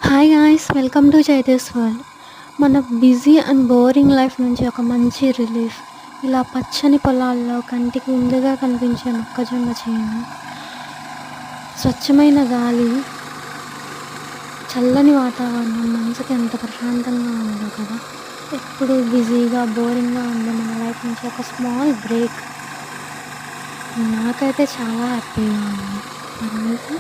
Hi guys welcome to Chaitas world. మన busy and boring life నుంచి ఒక మంచి రిలీఫ్. ఇలా పచ్చని పొలాల్లో కంటికి ముందుగా కనిపించే మొక్కజొన్న చేను, స్వచ్ఛమైన గాలి, చల్లని వాతావరణం మనసుకి ఎంత ప్రశాంతంగా ఉందో కదా. ఎప్పుడు బిజీగా బోరింగ్గా ఉండే మన లైఫ్ నుంచి ఒక స్మాల్ బ్రేక్ నాకైతే చాలా హ్యాపీగా ఉంది. మరి మీకు?